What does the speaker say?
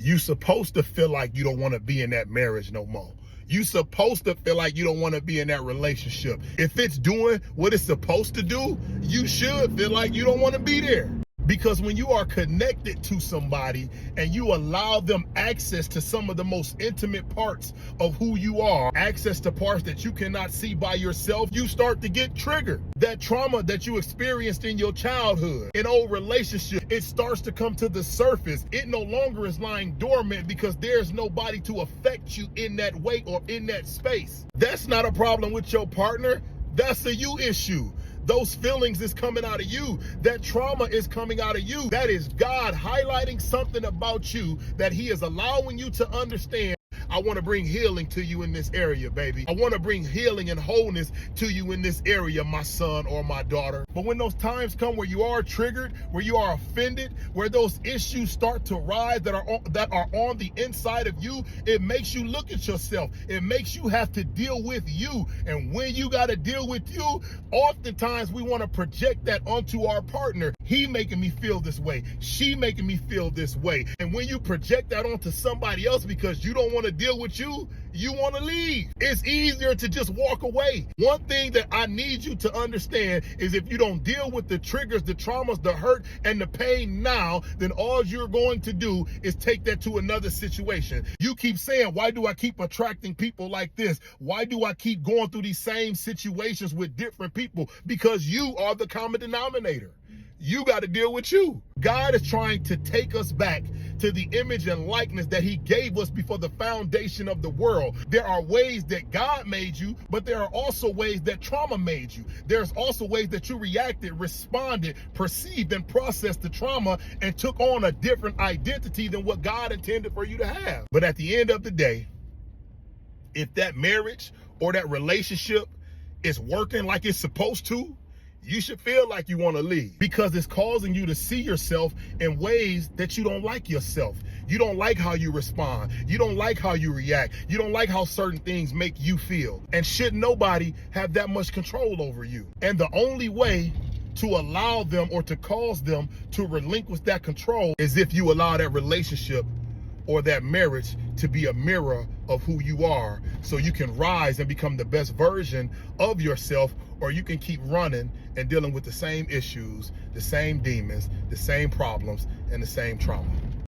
You supposed to feel like you don't want to be in that marriage no more. You supposed to feel like you don't want to be in that relationship. If it's doing what it's supposed to do, you should feel like you don't want to be there. Because when you are connected to somebody and you allow them access to some of the most intimate parts of who you are, access to parts that you cannot see by yourself, you start to get triggered. That trauma that you experienced in your childhood, in old relationship, it starts to come to the surface. It no longer is lying dormant because there's nobody to affect you in that way or in that space. That's not a problem with your partner. That's a you issue. Those feelings is coming out of you. That trauma is coming out of you. That is God highlighting something about you that he is allowing you to understand. I want to bring healing to you in this area, baby. I want to bring healing and wholeness to you in this area, my son or my daughter. But when those times come where you are triggered, where you are offended, where those issues start to rise that are on the inside of you, it makes you look at yourself. It makes you have to deal with you. And when you got to deal with you, oftentimes we want to project that onto our partner. He making me feel this way. She making me feel this way. And when you project that onto somebody else because you don't want to deal with you want to leave. It's easier to just walk away. One thing that I need you to understand is if you don't deal with the triggers, the traumas, the hurt, and the pain now, then all you're going to do is take that to another situation. You keep saying, why do I keep attracting people like this? Why do I keep going through these same situations with different people? Because you are the common denominator. You got to deal with you. God is trying to take us back to the image and likeness that he gave us before the foundation of the world. There are ways that God made you, but there are also ways that trauma made you. There's also ways that you reacted, responded, perceived, and processed the trauma and took on a different identity than what God intended for you to have. But at the end of the day, if that marriage or that relationship is working like it's supposed to, you should feel like you want to leave because it's causing you to see yourself in ways that you don't like yourself. You don't like how you respond. You don't like how you react. You don't like how certain things make you feel. And should nobody have that much control over you? And the only way to allow them or to cause them to relinquish that control is if you allow that relationship or that marriage to be a mirror of who you are so you can rise and become the best version of yourself, or you can keep running and dealing with the same issues, the same demons, the same problems, and the same trauma.